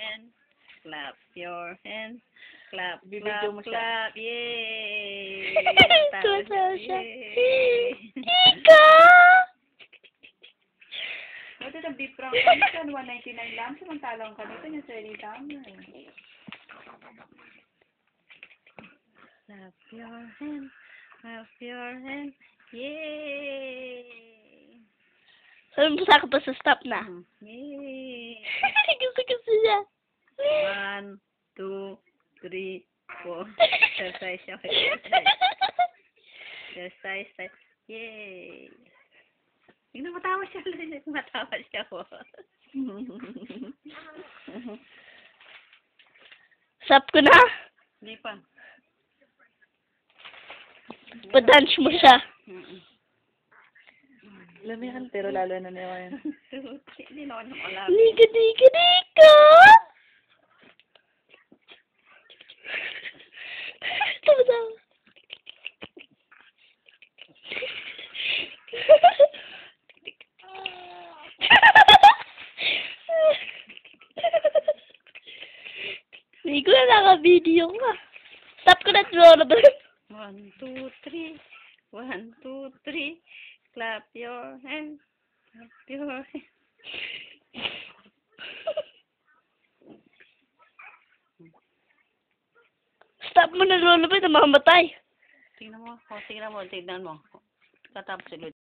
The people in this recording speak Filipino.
hand. Clap your hands. Clap, Bibidyo mo clap, siya. clap. Yay! Tuwa siya. Yay! Ika! Ito na beef frank kami sa 199 lang. Samantalang kanito yung selling tama eh. Clap your hands. Clap your hands. Yay! Sabi mo sa pa sa stop na. Yay! Gusto niya. 1, 2, 3, 4. Exercise siya. Exercise. Yay! Tingnan, matawa siya. Matawa siya ko. Stop ko na. Hindi pa. Pa-dance mo siya. Lamihan pero lalo na naman. Hindi na ako nakalap. Nika, nika, nika! Tawa, tawa. Hindi ko na naka-video ka. Stop ko na ito. 1, 2, 3. 1, 2, 3. Clap your hands. Clap your hands. Stop mo na lolo ba na mamatay. Tingnan mo. Tingnan mo. Katapos ulit.